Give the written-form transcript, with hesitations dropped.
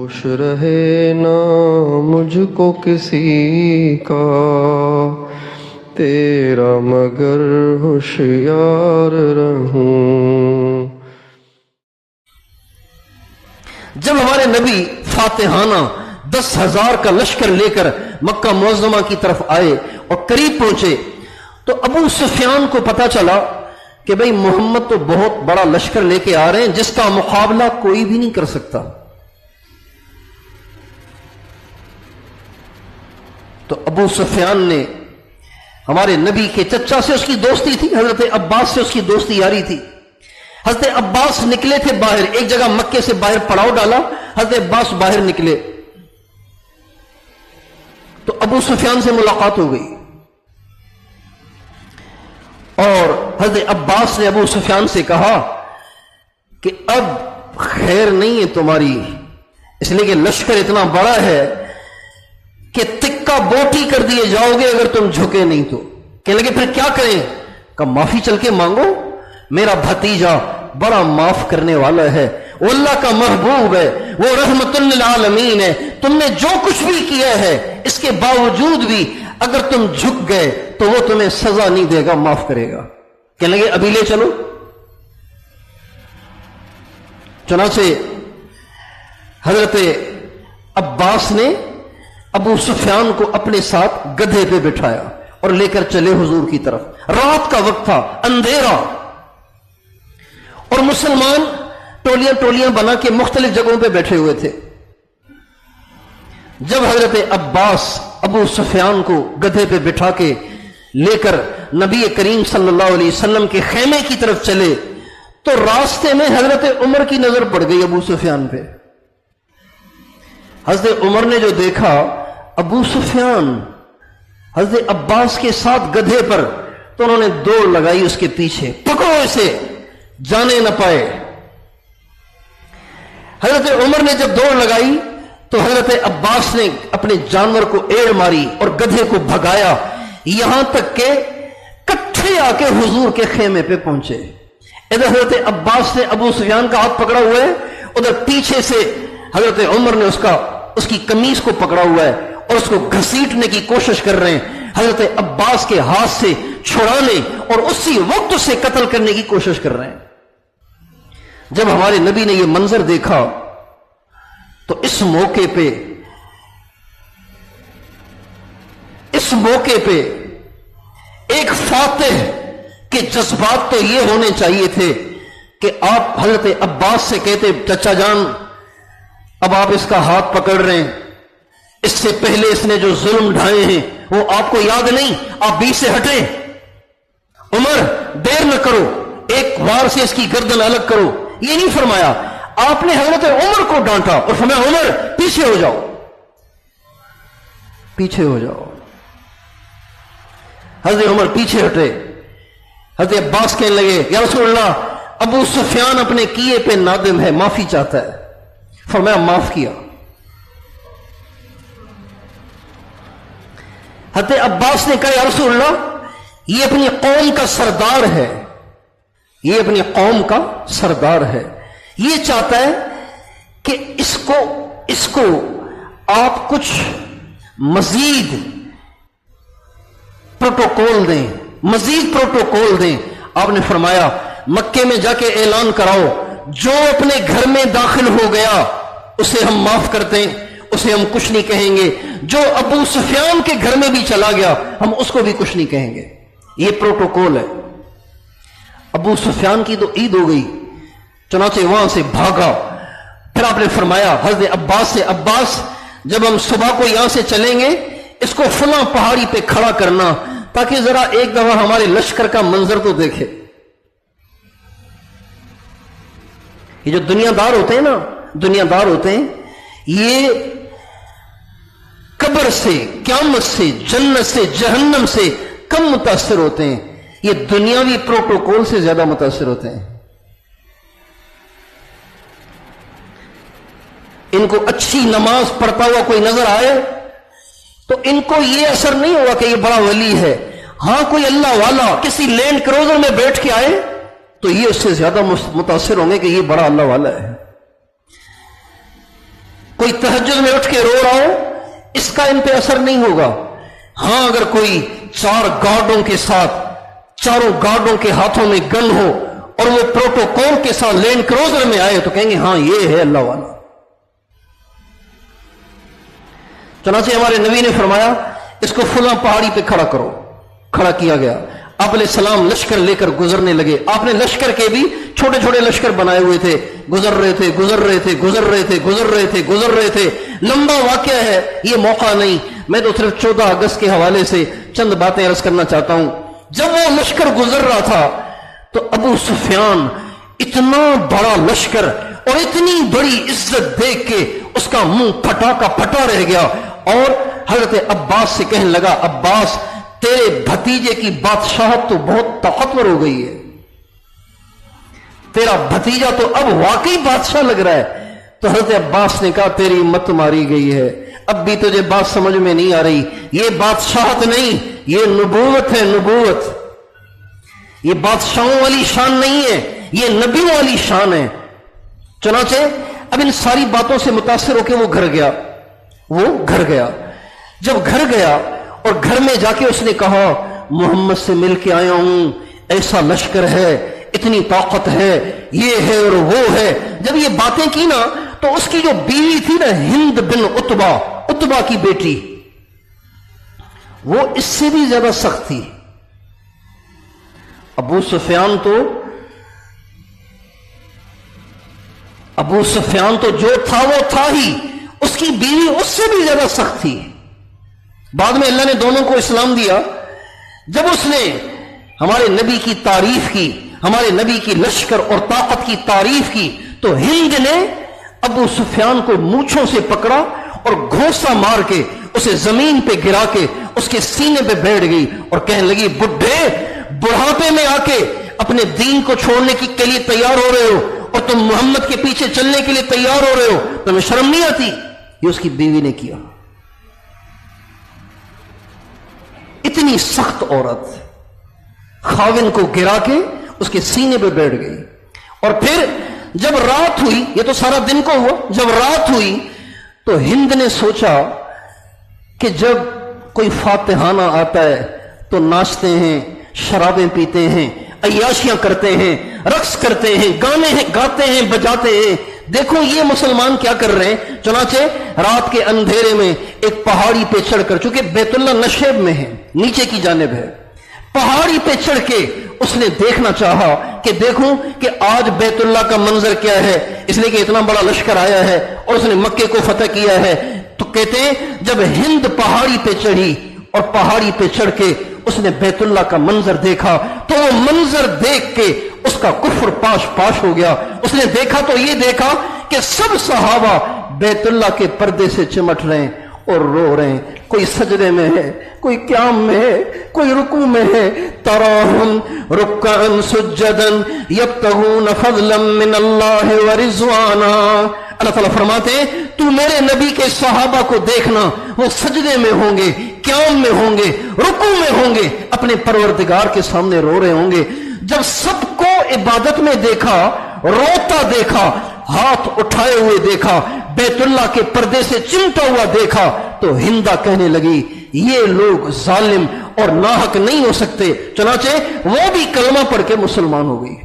ہوش رہے نہ مجھ کو کسی کا تیرا مگر ہوشیار رہوں۔ جب ہمارے نبی فاتحانہ 10,000 کا لشکر لے کر مکہ معظمہ کی طرف آئے اور قریب پہنچے تو ابو سفیان کو پتا چلا کہ بھئی محمد تو بہت بڑا لشکر لے کے آ رہے ہیں جس کا مقابلہ کوئی بھی نہیں کر سکتا۔ تو ابو سفیان نے ہمارے نبی کے چچا سے اس کی دوستی تھی، حضرت عباس سے اس کی دوستی یاری تھی۔ حضرت عباس نکلے تھے باہر، ایک جگہ مکے سے باہر پڑاؤ ڈالا، حضرت عباس باہر نکلے تو ابو سفیان سے ملاقات ہو گئی اور حضرت عباس نے ابو سفیان سے کہا کہ اب خیر نہیں ہے تمہاری، اس لیے کہ لشکر اتنا بڑا ہے کہ تکہ بوٹی کر دیے جاؤ گے اگر تم جھکے نہیں تو۔ کہنے لگے پھر کیا کریں؟ کہ معافی چل کے مانگو، میرا بھتیجا بڑا معاف کرنے والا ہے، وہ اللہ کا محبوب ہے، وہ رحمت للعالمین ہے، تم نے جو کچھ بھی کیا ہے اس کے باوجود بھی اگر تم جھک گئے تو وہ تمہیں سزا نہیں دے گا، معاف کرے گا۔ کہنے لگے ابھی لے چلو۔ چنانچہ حضرت عباس نے ابو سفیان کو اپنے ساتھ گدھے پہ بٹھایا اور لے کر چلے حضور کی طرف۔ رات کا وقت تھا، اندھیرا، اور مسلمان ٹولیاں ٹولیاں بنا کے مختلف جگہوں پہ بیٹھے ہوئے تھے۔ جب حضرت عباس ابو سفیان کو گدھے پہ بٹھا کے لے کر نبی کریم صلی اللہ علیہ وسلم کے خیمے کی طرف چلے تو راستے میں حضرت عمر کی نظر پڑ گئی ابو سفیان پہ۔ حضرت عمر نے جو دیکھا ابو سفیان حضرت عباس کے ساتھ گدھے پر، تو انہوں نے دوڑ لگائی اس کے پیچھے، پکڑو اسے جانے نہ پائے۔ حضرت عمر نے جب دوڑ لگائی تو حضرت عباس نے اپنے جانور کو ایڑ ماری اور گدھے کو بھگایا، یہاں تک کہ کٹھے آ کے حضور کے خیمے پہ پہنچے۔ ادھر حضرت عباس نے ابو سفیان کا ہاتھ پکڑا ہوا ہے، ادھر پیچھے سے حضرت عمر نے اس کی قمیص کو پکڑا ہوا ہے اور اس کو گھسیٹنے کی کوشش کر رہے ہیں، حضرت عباس کے ہاتھ سے چھڑانے اور اسی وقت اسے قتل کرنے کی کوشش کر رہے ہیں۔ جب ہمارے نبی نے یہ منظر دیکھا تو اس موقع پہ ایک فاتح کے جذبات تو یہ ہونے چاہیے تھے کہ آپ حضرت عباس سے کہتے چچا جان اب آپ اس کا ہاتھ پکڑ رہے ہیں، اس سے پہلے اس نے جو ظلم ڈھائے ہیں وہ آپ کو یاد نہیں، آپ بیچ سے ہٹیں، عمر دیر نہ کرو، ایک وار سے اس کی گردن الگ کرو۔ یہ نہیں فرمایا، آپ نے حضرت عمر کو ڈانٹا اور فرمایا عمر پیچھے ہو جاؤ، پیچھے ہو جاؤ۔ حضرت عمر پیچھے ہٹے، حضرت عباس کہنے لگے یا رسول اللہ ابو سفیان اپنے کیے پہ نادم ہے، معافی چاہتا ہے۔ فرمایا معاف کیا۔ حضرت عباس نے کہا یا رسول اللہ یہ اپنی قوم کا سردار ہے، یہ اپنی قوم کا سردار ہے، یہ چاہتا ہے کہ اس کو آپ کچھ مزید پروٹوکول دیں، مزید پروٹوکول دیں۔ آپ نے فرمایا مکے میں جا کے اعلان کراؤ جو اپنے گھر میں داخل ہو گیا اسے ہم معاف کرتے ہیں، اسے ہم کچھ نہیں کہیں گے، جو ابو سفیان کے گھر میں بھی چلا گیا ہم اس کو بھی کچھ نہیں کہیں گے۔ یہ پروٹوکول ہے۔ ابو سفیان کی تو عید ہو گئی، چنانچہ وہاں سے بھاگا۔ پھر آپ نے فرمایا حضرت عباس سے عباس جب ہم صبح کو یہاں سے چلیں گے اس کو فلاں پہاڑی پہ کھڑا کرنا تاکہ ذرا ایک دفعہ ہمارے لشکر کا منظر تو دیکھے۔ یہ جو دنیا دار ہوتے ہیں نا، دنیا دار ہوتے ہیں، یہ قبر سے، قیامت سے، جنت سے، جہنم سے کم متاثر ہوتے ہیں، یہ دنیاوی پروٹوکول سے زیادہ متاثر ہوتے ہیں۔ ان کو اچھی نماز پڑھتا ہوا کوئی نظر آئے تو ان کو یہ اثر نہیں ہوگا کہ یہ بڑا ولی ہے۔ ہاں کوئی اللہ والا کسی لینڈ کروزر میں بیٹھ کے آئے تو یہ اس سے زیادہ متاثر ہوں گے کہ یہ بڑا اللہ والا ہے۔ کوئی تہجد میں اٹھ کے رو رہا ہو اس کا ان پہ اثر نہیں ہوگا. ہاں اگر کوئی 4 گارڈوں کے ساتھ، چاروں گارڈوں کے ہاتھوں میں گن ہو اور وہ پروٹوکول کے ساتھ لینڈ کروزر میں آئے تو کہیں گے ہاں یہ ہے اللہ والا. چنانچہ ہمارے نبی نے فرمایا اس کو فلاں پہاڑی پہ کھڑا کرو. کھڑا کیا گیا. آپ علیہ السلام لشکر لے کر گزرنے لگے. آپ نے لشکر کے بھی چھوٹے چھوٹے لشکر بنائے ہوئے تھے. گزر رہے تھے گزر رہے تھے گزر رہے تھے گزر رہے تھے گزر رہے تھے. لمبا واقعہ ہے، یہ موقع نہیں. میں تو صرف 14 اگست کے حوالے سے چند باتیں عرض کرنا چاہتا ہوں. جب وہ لشکر گزر رہا تھا تو ابو سفیان اتنا بڑا لشکر اور اتنی بڑی عزت دیکھ کے اس کا منہ پھٹا کا پھٹا رہ گیا اور حضرت عباس سے کہنے لگا عباس تیرے بھتیجے کی بادشاہت تو بہت طاقتور ہو گئی ہے، تیرا بھتیجا تو اب واقعی بادشاہ لگ رہا ہے. تو حضرت عباس نے کہا تیری مت ماری گئی ہے، اب بھی تجھے بات سمجھ میں نہیں آ رہی. یہ بادشاہت نہیں، یہ نبوت ہے. نبوت یہ بادشاہوں والی شان نہیں ہے، یہ نبیوں والی شان ہے. چنانچہ اب ان ساری باتوں سے متاثر ہو کے وہ گھر گیا. وہ گھر گیا. جب گھر گیا اور گھر میں جا کے اس نے کہا محمد سے مل کے آیا ہوں، ایسا لشکر ہے، اتنی طاقت ہے، یہ ہے اور وہ ہے. جب یہ باتیں کی نا تو اس کی جو بیوی تھی نا ہند بن عتبہ کی بیٹی، وہ اس سے بھی زیادہ سخت تھی. ابو سفیان تو جو تھا وہ تھا ہی، اس کی بیوی اس سے بھی زیادہ سخت تھی. بعد میں اللہ نے دونوں کو اسلام دیا. جب اس نے ہمارے نبی کی تعریف کی، ہمارے نبی کی لشکر اور طاقت کی تعریف کی، تو ہند نے ابو سفیان کو مونچھوں سے پکڑا اور گھونسا مار کے اسے زمین پہ گرا کے اس کے سینے پہ بیٹھ گئی اور کہنے لگی بڈھے بڑھاپے میں آ کے اپنے دین کو چھوڑنے کے لیے تیار ہو رہے ہو اور تم محمد کے پیچھے چلنے کے لیے تیار ہو رہے ہو، تمہیں شرم نہیں آتی؟ یہ اس کی بیوی نے کیا. اتنی سخت عورت خاوند کو گرا کے اس کے سینے پہ بیٹھ گئی. اور پھر جب رات ہوئی، یہ تو سارا دن کو ہوا، جب رات ہوئی تو ہند نے سوچا کہ جب کوئی فاتحانہ آتا ہے تو ناچتے ہیں، شرابیں پیتے ہیں، عیاشیاں کرتے ہیں، رقص کرتے ہیں، گاتے ہیں، بجاتے ہیں. دیکھو یہ مسلمان کیا کر رہے ہیں. چنانچہ رات کے اندھیرے میں ایک پہاڑی پہ چڑھ کر، چونکہ بیت اللہ نشیب میں ہے، نیچے کی جانب ہے، پہاڑی پہ چڑھ کے اس نے دیکھنا چاہا کہ دیکھوں کہ آج بیت اللہ کا منظر کیا ہے، اس لیے کہ اتنا بڑا لشکر آیا ہے اور اس نے مکے کو فتح کیا ہے. تو کہتے ہیں جب ہند پہاڑی پہ چڑھی اور پہاڑی پہ چڑھ کے اس نے بیت اللہ کا منظر دیکھا تو وہ منظر دیکھ کے اس کا کفر پاش ہو گیا. اس نے دیکھا تو یہ دیکھا کہ سب صحابہ بیت اللہ کے پردے سے چمٹ رہے ہیں اور رو رہے ہیں. کوئی سجدے میں ہے، کوئی قیام میں ہے، کوئی رکوع میں ہے. تراہم رکعا سجدا یبتغون فضلا من اللہ ورضوانا. اللہ تعالیٰ فرماتے ہیں تو میرے نبی کے صحابہ کو دیکھنا، وہ سجدے میں ہوں گے، قیام میں ہوں گے، رکوع میں ہوں گے، اپنے پروردگار کے سامنے رو رہے ہوں گے. جب سب کو عبادت میں دیکھا، روتا دیکھا، ہاتھ اٹھائے ہوئے دیکھا، بیت اللہ کے پردے سے چمٹا ہوا دیکھا، تو ہندا کہنے لگی یہ لوگ ظالم اور ناحق نہیں ہو سکتے. چنانچہ وہ بھی کلمہ پڑھ کے مسلمان ہو گئی.